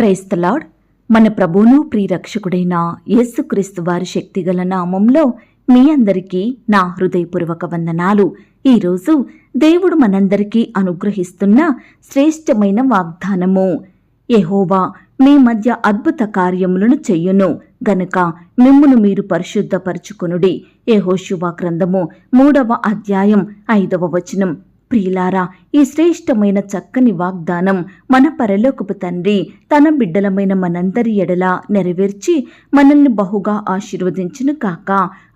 Praise the lord. మన ప్రభువును ప్రియరక్షకుడైన యేసుక్రీస్తు వారి శక్తిగల నామంలో మీ అందరికీ నా హృదయపూర్వక వందనాలు. ఈరోజు దేవుడు మనందరికీ అనుగ్రహిస్తున్న శ్రేష్టమైన వాగ్దానము, యెహోవా మీ మధ్య అద్భుత కార్యములను చెయ్యును గనుక మిమ్మును మీరు పరిశుద్ధపరచుకొనుడి. యెహోషువ గ్రంథము 3వ అధ్యాయం 5వ వచనం. ప్రియులారా, ఈ శ్రేష్టమైన చక్కని వాగ్దానం మన పరలోకపు తండ్రి తన బిడ్డలమైన మనందరి ఎడల నెరవేర్చి మనల్ని బహుగా ఆశీర్వదించును కాక.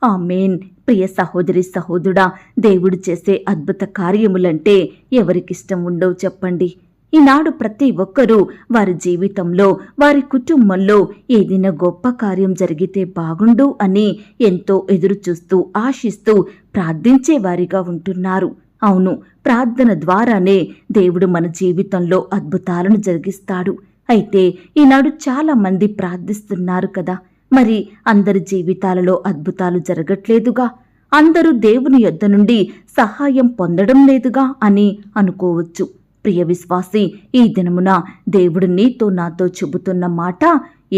ఆమేన్. ప్రియ సహోదరి సహోదరుడా, దేవుడు చేసే అద్భుత కార్యములంటే ఎవరికిష్టం ఉండవు చెప్పండి. ఈనాడు ప్రతి ఒక్కరూ వారి జీవితంలో, వారి కుటుంబంలో ఏదైనా గొప్ప కార్యం జరిగితే బాగుండు అని ఎంతో ఎదురుచూస్తూ ఆశిస్తూ ప్రార్థించే వారిగా ఉంటున్నారు. అవును, ప్రార్థన ద్వారానే దేవుడు మన జీవితంలో అద్భుతాలను జరిగిస్తాడు. అయితే ఈనాడు చాలా మంది ప్రార్థిస్తున్నారు కదా, మరి అందరి జీవితాలలో అద్భుతాలు జరగట్లేదుగా, అందరూ దేవుని యొద్ద నుండి సహాయం పొందడం లేదుగా అని అనుకోవచ్చు. ప్రియ విశ్వాసి, ఈ దినమున దేవుడు నీతో నాతో చెబుతున్న మాట,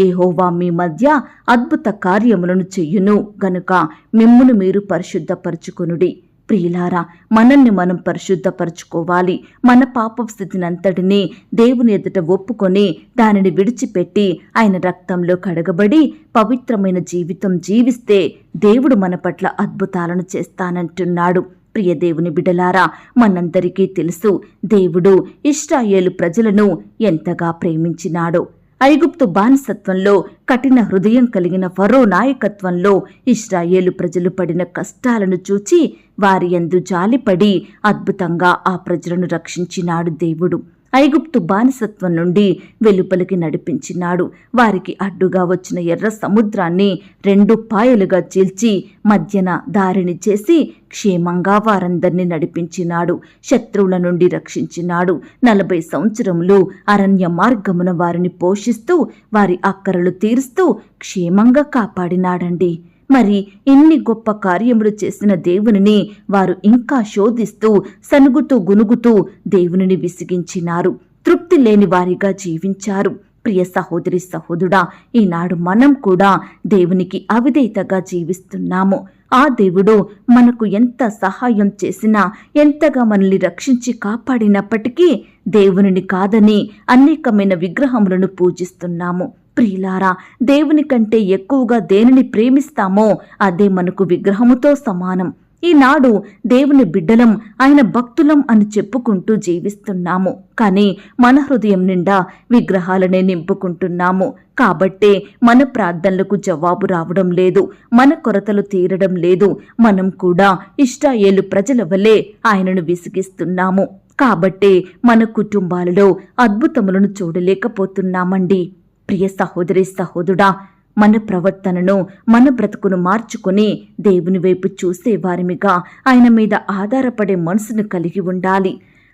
యెహోవా మీ మధ్య అద్భుత కార్యములను చెయ్యును గనుక మిమ్మును మీరు పరిశుద్ధపరచుకొనుడి. ప్రియులారా, మనల్ని మనం పరిశుద్ధపరచుకోవాలి. మన పాపపు స్థితినంతటినీ దేవుని ఎదుట ఒప్పుకొని దానిని విడిచిపెట్టి ఆయన రక్తంలో కడగబడి పవిత్రమైన జీవితం జీవిస్తే దేవుడు మన పట్ల అద్భుతాలను చేస్తానంటున్నాడు. ప్రియ దేవుని బిడ్డలారా, మనందరికీ తెలుసు దేవుడు ఇశ్రాయేలు ప్రజలను ఎంతగా ప్రేమించినాడో. ఐగుప్తు బానిసత్వంలో కఠిన హృదయం కలిగిన ఫరో నాయకత్వంలో ఇశ్రాయేలు ప్రజలు పడిన కష్టాలను చూచి వారి యందు జాలిపడి అద్భుతంగా ఆ ప్రజలను రక్షించినాడు దేవుడు. ఐగుప్తు బానిసత్వం నుండి వెలుపలికి నడిపించినాడు. వారికి అడ్డుగా వచ్చిన ఎర్ర సముద్రాన్ని 2 పాయలుగా చీల్చి మధ్యన దారిని చేసి క్షేమంగా వారందరినీ నడిపించినాడు. శత్రువుల నుండి రక్షించినాడు. 40 సంవత్సరములు అరణ్య మార్గమున వారిని పోషిస్తూ వారి అక్కరలు తీరుస్తూ క్షేమంగా కాపాడినాడండి. మరి ఇన్ని గొప్ప కార్యములు చేసిన దేవునిని వారు ఇంకా శోధిస్తూ సనుగుతూ గునుగుతూ దేవునిని విసిగించినారు. తృప్తి లేని వారిగా జీవించారు. ప్రియ సహోదరి సహోదరుడా, ఈనాడు మనం కూడా దేవునికి అవిధేయతగా జీవిస్తున్నాము. ఆ దేవుడు మనకు ఎంత సహాయం చేసినా, ఎంతగా మనల్ని రక్షించి కాపాడినప్పటికీ దేవునిని కాదని అనేకమైన విగ్రహములను పూజిస్తున్నాము. ప్రియులారా, దేవుని కంటే ఎక్కువగా దేనిని ప్రేమిస్తామో అదే మనకు విగ్రహముతో సమానం. ఈనాడు దేవుని బిడ్డలం, ఆయన భక్తులం అని చెప్పుకుంటూ జీవిస్తున్నాము. కానీ మన హృదయం నిండా విగ్రహాలనే నింపుకుంటున్నాము. కాబట్టే మన ప్రార్థనలకు జవాబు రావడం లేదు, మన కొరతలు తీరడం లేదు. మనం కూడా ఇశ్రాయేలు ప్రజల వలె ఆయనను విసిగిస్తున్నాము. కాబట్టే మన కుటుంబాలలో అద్భుతములను చూడలేకపోతున్నామండి. ప్రియ సహోదరి సహోదరుడా, మన ప్రవర్తనను, మన బ్రతుకును మార్చుకుని దేవుని వైపు చూసేవారిమిగా ఆయన మీద ఆధారపడే మనసును కలిగి ఉండాలి.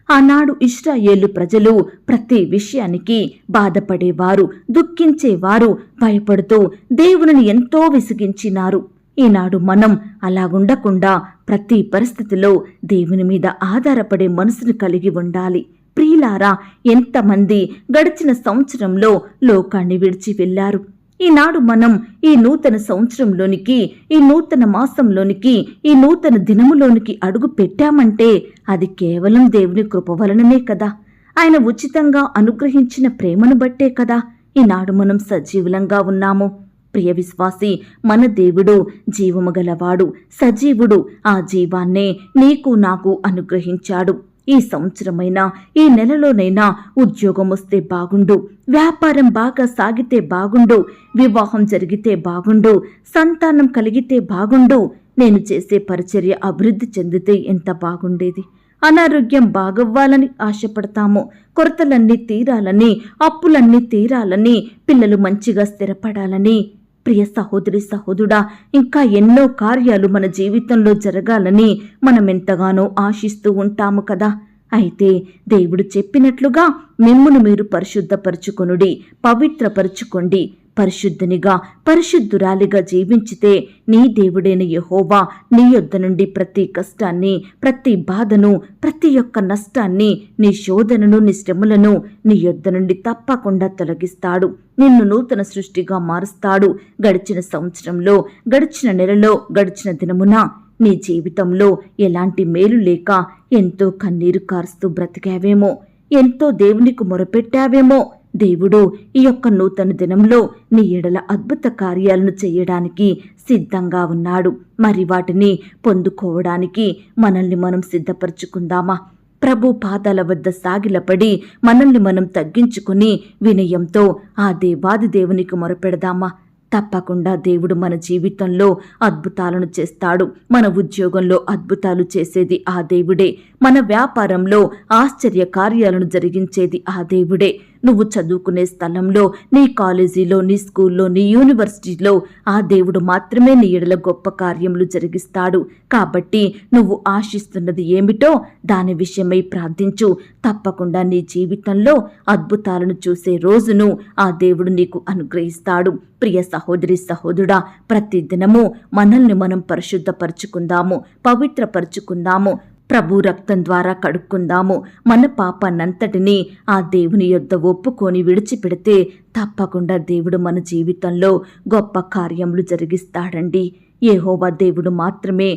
ఆనాడు ఇశ్రాయేలు ప్రజలు ప్రతి విషయానికి బాధపడేవారు, దుఃఖించేవారు, భయపడుతూ దేవునిని ఎంతో విసిగించినారు. ఈనాడు మనం అలాగుండకుండా ప్రతి పరిస్థితిలో దేవుని మీద ఆధారపడే మనసును కలిగి ఉండాలి. ప్రియులారా, ఎంతమంది గడిచిన సంవత్సరంలో లోకాన్ని విడిచి వెళ్లారు. ఈనాడు మనం ఈ నూతన సంవత్సరంలోనికి, ఈ నూతన మాసంలోనికి, ఈ నూతన దినములోనికి అడుగు పెట్టామంటే అది కేవలం దేవుని కృప వలననే కదా, ఆయన ఉచితంగా అనుగ్రహించిన ప్రేమను బట్టే కదా ఈనాడు మనం సజీవులంగా ఉన్నాము. ప్రియ విశ్వాసి, మన దేవుడు జీవము గలవాడు, సజీవుడు. ఆ జీవాన్నే నీకు నాకు అనుగ్రహించాడు. ఈ సంవత్సరమైనా, ఈ నెలలోనైనా ఉద్యోగం వస్తే బాగుండు, వ్యాపారం బాగా సాగితే బాగుండు, వివాహం జరిగితే బాగుండు, సంతానం కలిగితే బాగుండు, నేను చేసే పరిచర్య అభివృద్ధి చెందితే ఎంత బాగుండేది. అనారోగ్యం బాగవ్వాలని ఆశపడతాము, కొరతలన్నీ తీరాలని, అప్పులన్నీ తీరాలని, పిల్లలు మంచిగా స్థిరపడాలని. ప్రియ సహోదరి సహోదరుడా, ఇంకా ఎన్నో కార్యాలు మన జీవితంలో జరగాలని మనం ఎంతగానో ఆశిస్తూ ఉంటాము కదా. అయితే దేవుడు చెప్పినట్లుగా మిమ్మును మీరు పరిశుద్ధపరచుకొనుడి, పవిత్రపరచుకోండి. పరిశుద్ధునిగా పరిశుద్ధురాలిగా జీవించితే నీ దేవుడైన యెహోవా నీ యొద్ద నుండి ప్రతి కష్టాన్ని, ప్రతి బాధను, ప్రతి ఒక్క నష్టాన్ని, నీ శోధనను, నీ శ్రమలను నీ యొద్ద నుండి తప్పకుండా తొలగిస్తాడు. నిన్ను నూతన సృష్టిగా మారుస్తాడు. గడిచిన సంవత్సరంలో, గడిచిన నెలలో, గడిచిన దినమున నీ జీవితంలో ఎలాంటి మేలు లేక ఎంతో కన్నీరు కారుస్తూ బ్రతికావేమో, ఎంతో దేవునికి మొరపెట్టావేమో. దేవుడు ఈ యొక్క నూతన దినంలో నీ ఎడల అద్భుత కార్యాలను చేయడానికి సిద్ధంగా ఉన్నాడు. మరి వాటిని పొందుకోవడానికి మనల్ని మనం సిద్ధపరచుకుందామా? ప్రభు పాదాల వద్ద సాగిలపడి మనల్ని మనం తగ్గించుకుని వినయంతో ఆ దేవాది దేవునికి మొరపెడదామా? తప్పకుండా దేవుడు మన జీవితంలో అద్భుతాలను చేస్తాడు. మన ఉద్యోగంలో అద్భుతాలు చేసేది ఆ దేవుడే. మన వ్యాపారంలో ఆశ్చర్య కార్యాలను జరిగించేది ఆ దేవుడే. నువ్వు చదువుకునే స్థలంలో, నీ కాలేజీలో, నీ స్కూల్లో, నీ యూనివర్సిటీలో ఆ దేవుడు మాత్రమే నీ ఎడల గొప్ప కార్యములు జరిగిస్తాడు. కాబట్టి నువ్వు ఆశిస్తున్నది ఏమిటో దాని విషయమై ప్రార్థించు. తప్పకుండా నీ జీవితంలో అద్భుతాలను చూసే రోజును ఆ దేవుడు నీకు అనుగ్రహిస్తాడు. ప్రియ సహోదరి సహోదరుడా, ప్రతి దినము మనల్ని మనం పరిశుద్ధపరచుకుందాము, పవిత్రపరచుకుందాము, ప్రభు రక్తం ద్వారా కడుక్కుందాము. మన పాపాన్నంతటినీ ఆ దేవుని యొద్ద ఒప్పుకొని విడిచిపెడితే తప్పకుండా దేవుడు మన జీవితంలో గొప్ప కార్యములు జరిగిస్తాడండి. యెహోవా దేవుడు మాత్రమే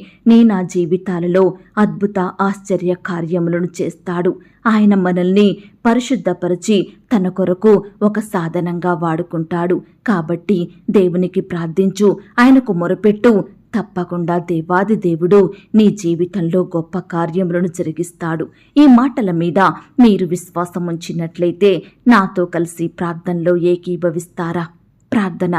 నా జీవితాలలో అద్భుత ఆశ్చర్య కార్యములను చేస్తాడు. ఆయన మనల్ని పరిశుద్ధపరిచి తన కొరకు ఒక సాధనంగా వాడుకుంటాడు. కాబట్టి దేవునికి ప్రార్థించు, ఆయనకు మొరపెట్టు. తప్పకుండా దేవాది దేవుడు నీ జీవితంలో గొప్ప కార్యములను జరిగిస్తాడు. ఈ మాటల మీద మీరు విశ్వాసం ఉంచినట్లయితే నాతో కలిసి ప్రార్థనలో ఏకీభవిస్తారా? ప్రార్థన.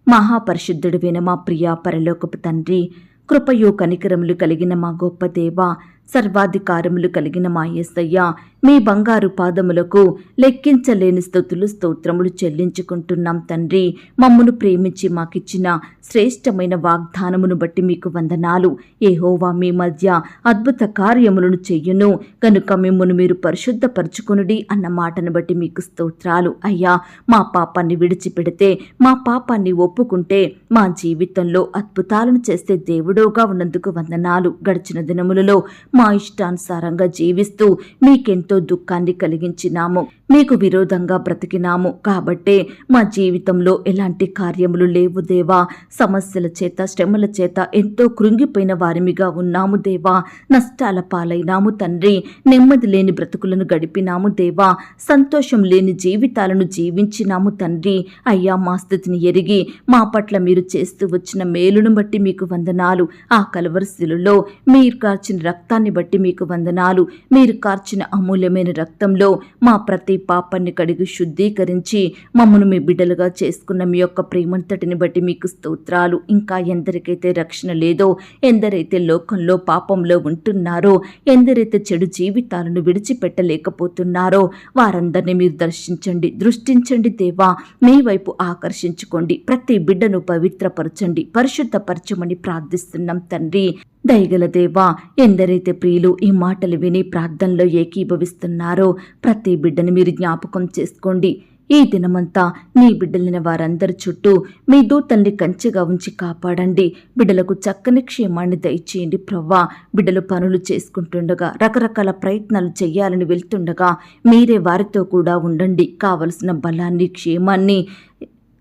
మహాపరిశుద్ధుడివైన మా ప్రియ పరలోకపు తండ్రి, కృపయో కనికరములు కలిగిన మా గొప్ప దేవా, సర్వాధికారములు కలిగిన మా యేసయ్య, మీ బంగారు పాదములకు లెక్కించలేని స్తుతులు స్తోత్రములు చెల్లించుకుంటున్నాం తండ్రి. మమ్మను ప్రేమించి మాకిచ్చిన శ్రేష్టమైన వాగ్దానమును బట్టి మీకు వందనాలు. యెహోవా మీ మధ్య అద్భుత కార్యములను చెయ్యును కనుక మిమ్మును మీరు పరిశుద్ధపరచుకొనుడి అన్న మాటను బట్టి మీకు స్తోత్రాలు. అయ్యా, మా పాపాన్ని విడిచిపెడితే, మా పాపాన్ని ఒప్పుకుంటే మా జీవితంలో అద్భుతాలను చేసే దేవుడోగా ఉన్నందుకు వందనాలు. గడిచిన దినములలో మా ఇష్టానుసారంగా జీవిస్తూ మీకెంతో దుఃఖాన్ని కలిగించినాము, మీకు విరోధంగా బ్రతికినాము. కాబట్టే మా జీవితంలో ఎలాంటి కార్యములు లేవు దేవా. సమస్యల చేత, శ్రమల చేత ఎంతో కృంగిపోయిన వారిమిగా ఉన్నాము దేవా. నష్టాల పాలైనాము తండ్రి. నెమ్మది లేని బ్రతుకులను గడిపినాము దేవా. సంతోషం లేని జీవితాలను జీవించినాము తండ్రి. అయ్యా, మా స్థితిని ఎరిగి మా పట్ల మీరు చేస్తూ వచ్చిన మేలును బట్టి మీకు వందనాలు. ఆ కలువరి శిలువలో మీరు కార్చిన రక్తాన్ని బట్టి మీకు వందనాలు. మీరు కార్చిన అమూల్యమైన రక్తంలో మా ప్రతి పాపాన్ని కడిగి శుద్ధీకరించి మమ్మను మీ బిడ్డలుగా చేసుకున్న మీ యొక్క ప్రేమంతటిని బట్టి మీకు స్తోత్రాలు. ఇంకా ఎందరికైతే రక్షణ లేదో, ఎందరైతే లోకంలో పాపంలో ఉంటున్నారో, ఎందరైతే చెడు జీవితాలను విడిచిపెట్టలేకపోతున్నారో వారందరినీ మీరు దర్శించండి, దృష్టించండి దేవా. మీ వైపు ఆకర్షించుకోండి. ప్రతి బిడ్డను పవిత్రపరచండి, పరిశుద్ధపరచమని ప్రార్థిస్తున్నాం తండ్రి. దయగల దేవా, ఎందరైతే ప్రియులు ఈ మాటలు విని ప్రార్థనలో ఏకీభవిస్తున్నారో ప్రతి బిడ్డను మీరు జ్ఞాపకం చేసుకోండి. ఈ దినమంతా నీ బిడ్డలైన వారందరి చుట్టూ మీ దూతల్ని కంచెగా ఉంచి కాపాడండి. బిడ్డలకు చక్కని క్షేమాన్ని దయచేయండి ప్రవ్వా. బిడ్డలు పనులు చేసుకుంటుండగా, రకరకాల ప్రయత్నాలు చేయాలని వెళ్తుండగా మీరే వారితో కూడా ఉండండి. కావలసిన బలాన్ని, క్షేమాన్ని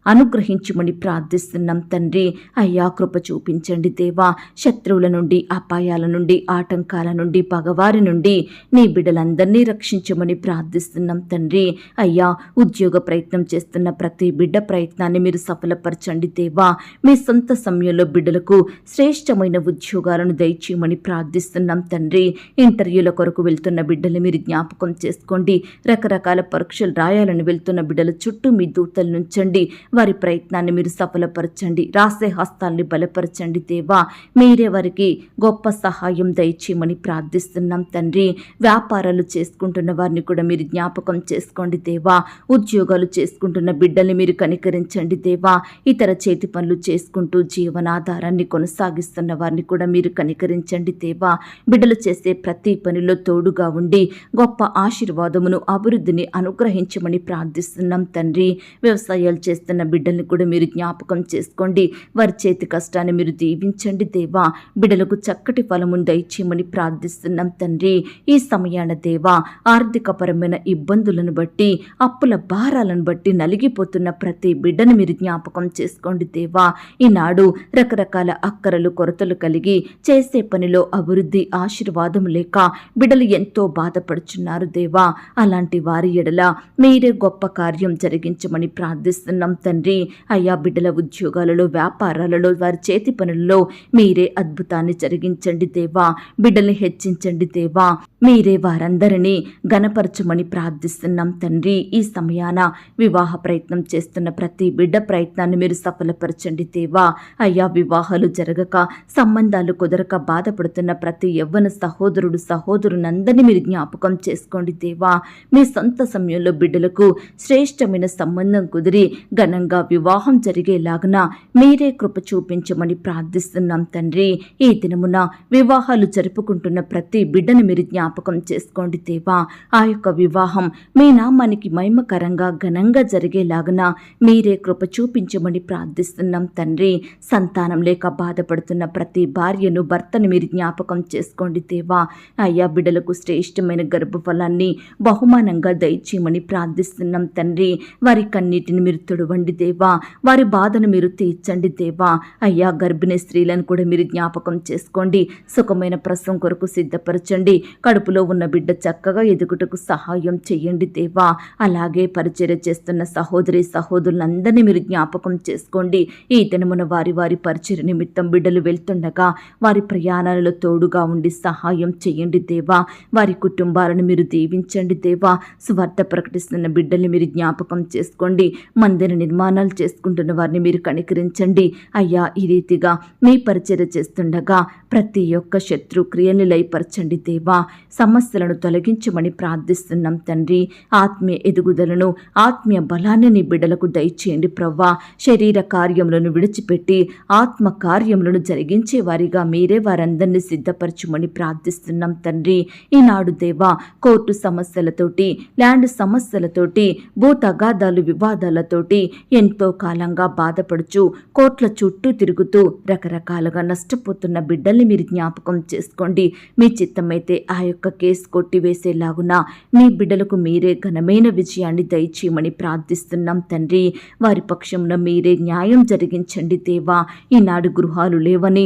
అనుగ్రహించుమని ప్రార్థిస్తున్నాం తండ్రి. అయ్యా, కృప చూపించండి దేవా. శత్రువుల నుండి, అపాయాల నుండి, ఆటంకాల నుండి, పగవారి నుండి నీ బిడ్డలందరినీ రక్షించమని ప్రార్థిస్తున్నాం తండ్రి. అయ్యా, ఉద్యోగ ప్రయత్నం చేస్తున్న ప్రతి బిడ్డ ప్రయత్నాన్ని మీరు సఫలపరచండి దేవా. మీ సొంత సమయంలో బిడ్డలకు శ్రేష్టమైన ఉద్యోగాలను దయచేయమని ప్రార్థిస్తున్నాం తండ్రి. ఇంటర్వ్యూల కొరకు వెళ్తున్న బిడ్డలు మీరు జ్ఞాపకం చేసుకోండి. రకరకాల పరీక్షలు రాయాలని వెళ్తున్న బిడ్డల చుట్టూ మీ దూతలు నుంచండి. వారి ప్రయత్నాన్ని మీరు సఫలపరచండి. రాసే హస్తాల్ని బలపరచండి దేవా. మీరే వారికి గొప్ప సహాయం దయచేయమని ప్రార్థిస్తున్నాం తండ్రి. వ్యాపారాలు చేసుకుంటున్న వారిని కూడా మీరు జ్ఞాపకం చేసుకోండి దేవా. ఉద్యోగాలు చేసుకుంటున్న బిడ్డల్ని మీరు కనికరించండి దేవా. ఇతర చేతి పనులు చేసుకుంటూ జీవనాధారాన్ని కొనసాగిస్తున్న వారిని కూడా మీరు కనికరించండి దేవా. బిడ్డలు చేసే ప్రతి పనిలో తోడుగా ఉండి గొప్ప ఆశీర్వాదమును, అభివృద్ధిని అనుగ్రహించమని ప్రార్థిస్తున్నాం తండ్రి. వ్యవసాయాలు చేస్తున్న తన బిడ్డల్ని కూడా మీరు జ్ఞాపకం చేసుకోండి. వారి చేతి కష్టాన్ని మీరు దీవించండి దేవా. బిడ్డలకు చక్కటి ఫలమును దయచేయమని ప్రార్థిస్తున్నాం తండ్రి. ఈ సమయాన దేవా, ఆర్థికపరమైన ఇబ్బందులను బట్టి, అప్పుల భారాలను బట్టి నలిగిపోతున్న ప్రతి బిడ్డను మీరు జ్ఞాపకం చేసుకోండి దేవా. ఈనాడు రకరకాల అక్కరలు కొరతలు కలిగి చేసే పనిలో అభివృద్ధి ఆశీర్వాదం లేక బిడ్డలు ఎంతో బాధపడుచున్నారు దేవా. అలాంటి వారి ఎడల మీరే గొప్ప కార్యం జరిగించమని ప్రార్థిస్తున్నాం తండ్రి. అయ్యా, బిడ్డల ఉద్యోగాలలో, వ్యాపారాలలో, వారి చేతి పనులలో మీరే అద్భుతాన్ని జరిగించండి దేవా. బిడ్డల్ని హెచ్చించండి దేవా. మీరే వారందరినీ గణపరచమని ప్రార్థిస్తున్నాం తండ్రి. ఈ సమయాన వివాహ ప్రయత్నం చేస్తున్న ప్రతి బిడ్డ ప్రయత్నాన్ని మీరు సఫలపరచండి దేవా. అయ్యా, వివాహాలు జరగక, సంబంధాలు కుదరక బాధపడుతున్న ప్రతి యవ్వన సహోదరుడు సహోదరునందరినీ మీరు జ్ఞాపకం చేసుకోండి దేవా. మీ సొంత సమయంలో బిడ్డలకు శ్రేష్టమైన సంబంధం కుదిరి ఘనంగా వివాహం జరిగేలాగున మీరే కృప చూపించమని ప్రార్థిస్తున్నాం తండ్రి. ఈ దినమున వివాహాలు జరుపుకుంటున్న ప్రతి బిడ్డను మీరు జ్ఞాపకం చేసుకోండి దేవా. ఆ యొక్క వివాహం మీ నామానికి మహిమకరంగా ఘనంగా జరిగేలాగున మీరే కృప చూపించమని ప్రార్థిస్తున్నాం తండ్రి. సంతానం లేక బాధపడుతున్న ప్రతి భార్యను, భర్తను మీరు జ్ఞాపకం చేసుకోండి దేవా. అయ్యా, బిడ్డలకు శ్రేష్టమైన గర్భఫలాన్ని బహుమానంగా దయచేయమని ప్రార్థిస్తున్నాం తండ్రి. వారి కన్నీటిని మీరు తుడవండి దేవా. వారి బాధను మీరు తీర్చండి దేవా. అయ్యా, గర్భిణీ స్త్రీలను కూడా మీరు జ్ఞాపకం చేసుకోండి. సుఖమైన ప్రసవం కొరకు సిద్ధపరచండి. కడుపులో ఉన్న బిడ్డ చక్కగా ఎదుగుటకు సహాయం చేయండి దేవా. అలాగే పరిచర్య చేస్తున్న సహోదరి సహోదరులందరినీ మీరు జ్ఞాపకం చేసుకోండి. ఈ దినమున వారి వారి పరిచర్య నిమిత్తం బిడ్డలు వెళ్తుండగా వారి ప్రయాణాలలో తోడుగా ఉండి సహాయం చేయండి దేవా. వారి కుటుంబాలను మీరు దీవించండి దేవా. సువార్త ప్రకటిస్తున్న బిడ్డల్ని మీరు జ్ఞాపకం చేసుకోండి. మందిర నిర్మాణాలు చేసుకుంటున్న వారిని మీరు కనికరించండి. అయ్యా, ఈ రీతిగా మీ పరిచర్య చేస్తుండగా ప్రతి ఒక్క శత్రు క్రియల్ని లయపరచండి దేవా. సమస్యలను తొలగించమని ప్రార్థిస్తున్నాం తండ్రి. ఆత్మీయ ఎదుగుదలను, ఆత్మీయ బలాన్ని నీ బిడ్డలకు దయచేయండి ప్రవ్వా. శరీర కార్యములను విడిచిపెట్టి ఆత్మ కార్యములను జరిగించే వారిగా మీరే వారందరినీ సిద్ధపరచుమని ప్రార్థిస్తున్నాం తండ్రి. ఈనాడు దేవా, కోర్టు సమస్యలతోటి, ల్యాండ్ సమస్యలతోటి, భూ తగాదాలు వివాదాలతోటి ఎంతో కాలంగా బాధపడుచు కోర్టుల చుట్టూ తిరుగుతూ రకరకాలుగా నష్టపోతున్న బిడ్డల్ని మీరు జ్ఞాపకం చేసుకోండి. మీ చిత్తమైతే ఆ యొక్క కేసు కొట్టివేసేలాగున నీ బిడ్డలకు మీరే ఘనమైన విజయాన్ని దయచేయమని ప్రార్థిస్తున్నాం తండ్రి. వారి పక్షంలో మీరే న్యాయం జరిగించండి దేవా. ఈనాడు గృహాలు లేవని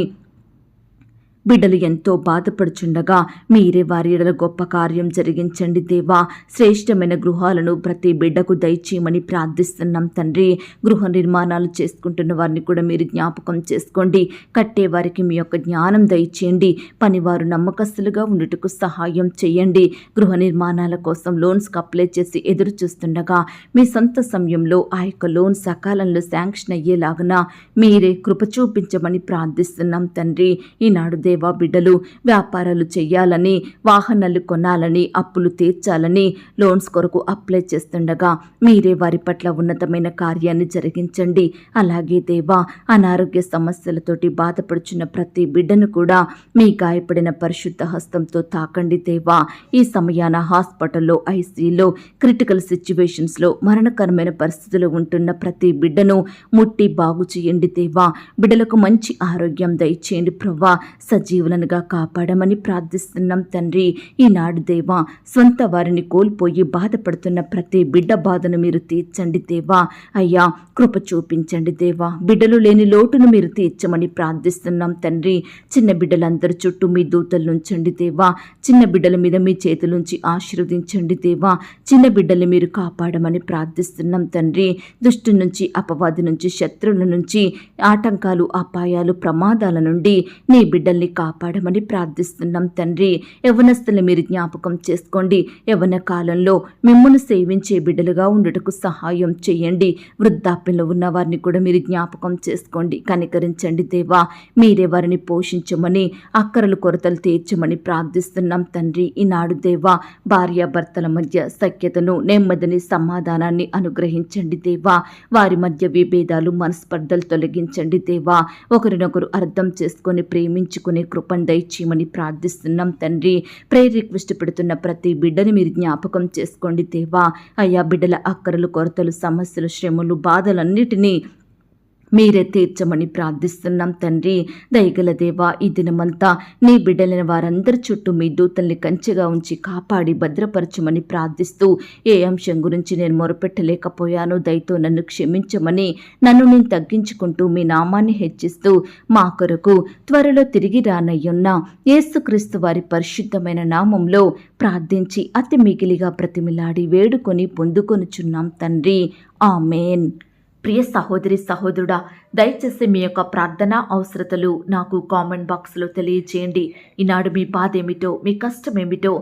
బిడ్డలు ఎంతో బాధపడుచుండగా మీరే వారి ఎడల గొప్ప కార్యం జరిగించండి దేవా. శ్రేష్టమైన గృహాలను ప్రతి బిడ్డకు దయచేయమని ప్రార్థిస్తున్నాం తండ్రి. గృహ నిర్మాణాలు చేసుకుంటున్న వారిని కూడా మీరు జ్ఞాపకం చేసుకోండి. కట్టే వారికి మీ యొక్క జ్ఞానం దయచేయండి. పనివారు నమ్మకస్తులుగా ఉండుటకు సహాయం చేయండి. గృహ నిర్మాణాల కోసం లోన్స్కి అప్లై చేసి ఎదురు చూస్తుండగా మీ సొంత సమయంలో ఆ యొక్క లోన్ సకాలంలో శాంక్షన్ అయ్యేలాగున మీరే కృప చూపించమని ప్రార్థిస్తున్నాం తండ్రి. ఈనాడు దేవా, బిడ్డలు వ్యాపారాలు చేయాలని, వాహనాలు కొనాలని, అప్పులు తీర్చాలని లోన్స్ కొరకు అప్లై చేస్తుండగా మీరే వారి పట్ల ఉన్నతమైన కార్యాన్ని జరిగించండి. అలాగే దేవా, అనారోగ్య సమస్యలతోటి బాధపడుచున్న ప్రతి బిడ్డను కూడా మీ గాయపడిన పరిశుద్ధ హస్తంతో తాకండి దేవా. ఈ సమయాన హాస్పిటల్లో, ఐసీయూలో, క్రిటికల్ సిచ్యువేషన్స్లో, మరణకరమైన పరిస్థితులు ఉంటున్న ప్రతి బిడ్డను ముట్టి బాగు చేయండి దేవా. బిడ్డలకు మంచి ఆరోగ్యం దయచేయండి ప్రవ్వా. సజీవులనుగా కాపాడమని ప్రార్థిస్తున్నాం తండ్రి. ఈనాడు దేవా, సొంత వారిని కోల్పోయి బాధపడుతున్న ప్రతి బిడ్డ బాధను మీరు తీర్చండి దేవా. అయ్యా, కృప చూపించండి దేవా. బిడ్డలు లేని లోటును మీరు తీర్చమని ప్రార్థిస్తున్నాం తండ్రి. చిన్న బిడ్డలందరి చుట్టూ మీ దూతలు ఉంచండి దేవా. చిన్న బిడ్డల మీద మీ చేతులుంచి ఆశీర్వదించండి దేవా. చిన్న బిడ్డల్ని మీరు కాపాడమని ప్రార్థిస్తున్నాం తండ్రి. దుష్టు నుంచి, అపవాది నుంచి, శత్రువుల నుంచి, ఆటంకాలు, అపాయాలు, ప్రమాదాల నుండి నీ బిడ్డల్ని కాపాడమని ప్రార్థిస్తున్నాం తండ్రి. యవ్వనస్తుల్ని మీరు జ్ఞాపకం చేసుకోండి. యవ్వన కాలంలో మిమ్మును సేవించే బిడ్డలుగా ఉండుటకు సహాయం చేయండి. వృద్ధాప్యంలో ఉన్న వారిని కూడా మీరు జ్ఞాపకం చేసుకోండి. కనికరించండి దేవా. మీరే వారిని పోషించమని, అక్కరలు కొరతలు తీర్చమని ప్రార్థిస్తున్నాం తండ్రి. ఈనాడు దేవా, భార్యాభర్తల మధ్య సఖ్యతను, నెమ్మదిని, సమాధానాన్ని అనుగ్రహించండి దేవా. వారి మధ్య విభేదాలు, మనస్పర్ధలు తొలగించండి దేవా. ఒకరినొకరు అర్థం చేసుకొని ప్రేమించుకునే పొందుకునే కృపను దయచేయమని ప్రార్థిస్తున్నాం తండ్రి. ప్రేయర్ రిక్వెస్ట్ పెడుతున్న ప్రతి బిడ్డని మీరు జ్ఞాపకం చేసుకోండి దేవా. అయ్యా, బిడ్డల అక్కరలు, కొరతలు, సమస్యలు, శ్రమలు, బాధలన్నిటినీ మీరే తీర్చమని ప్రార్థిస్తున్నాం తండ్రి. దయగల దేవా, ఈ దినమంతా నీ బిడ్డలైన వారందరి చుట్టూ మీ దూతల్ని కంచెగా ఉంచి కాపాడి భద్రపరచమని ప్రార్థిస్తూ, ఏ అంశం గురించి నేను మొరపెట్టలేకపోయానో దయతో నన్ను క్షమించమని, నన్ను నేను తగ్గించుకుంటూ మీ నామాన్ని హెచ్చిస్తూ మా కొరకు త్వరలో తిరిగి రానయ్యున్న యేసుక్రీస్తు వారి పరిశుద్ధమైన నామంలో ప్రార్థించి అతి మిగిలిగా ప్రతిమిలాడి వేడుకొని పొందుకొనుచున్నాం తండ్రి. ఆమేన్. ప్రియ సహోదరి సహోదరుడా, దయచేసి మీ యొక్క ప్రార్థన అవసరతలు నాకు కామెంట్ బాక్స్లో తెలియచేయండి. ఈనాడు మీ బాధ ఏమిటో, మీ కష్టం ఏమిటో,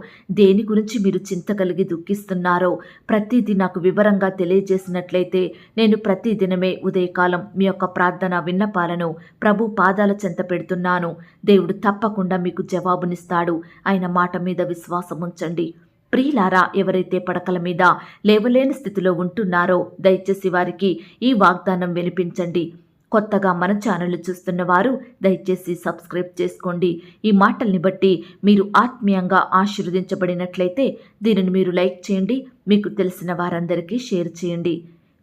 దేని గురించి మీరు చింత కలిగి దుఃఖిస్తున్నారో ప్రతిదీ నాకు వివరంగా తెలియజేసినట్లయితే నేను ప్రతిదినమే ఉదయకాలం మీ యొక్క ప్రార్థన విన్నపాలను ప్రభు పాదాల చెంత పెడుతున్నాను. దేవుడు తప్పకుండా మీకు జవాబునిస్తాడు. ఆయన మాట మీద విశ్వాసం ఉంచండి. ప్రియులారా, ఎవరైతే పడకల మీద లేవలేని స్థితిలో ఉంటున్నారో దయచేసి వారికి ఈ వాగ్దానం వినిపించండి. కొత్తగా మన ఛానల్ చూస్తున్న వారు దయచేసి సబ్స్క్రైబ్ చేసుకోండి. ఈ మాటల్ని బట్టి మీరు ఆత్మీయంగా ఆశీర్వదించబడినట్లయితే దీనిని మీరు లైక్ చేయండి, మీకు తెలిసిన వారందరికీ షేర్ చేయండి.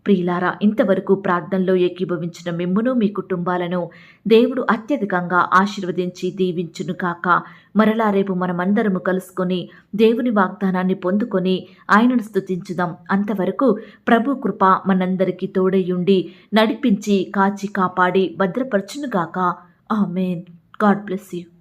ప్రియులారా, ఇంతవరకు ప్రార్థనలో ఏకీభవించిన మిమ్మును, మీ కుటుంబాలను దేవుడు అత్యధికంగా ఆశీర్వదించి దీవించును కాక. మరలా రేపు మనమందరము కలుసుకొని దేవుని వాగ్దానాన్ని పొందుకొని ఆయనను స్తుతించుదాం. అంతవరకు ప్రభు కృప మనందరికీ తోడయుండి నడిపించి కాచి కాపాడి భద్రపరచును గాక. ఆమేన్. God bless you.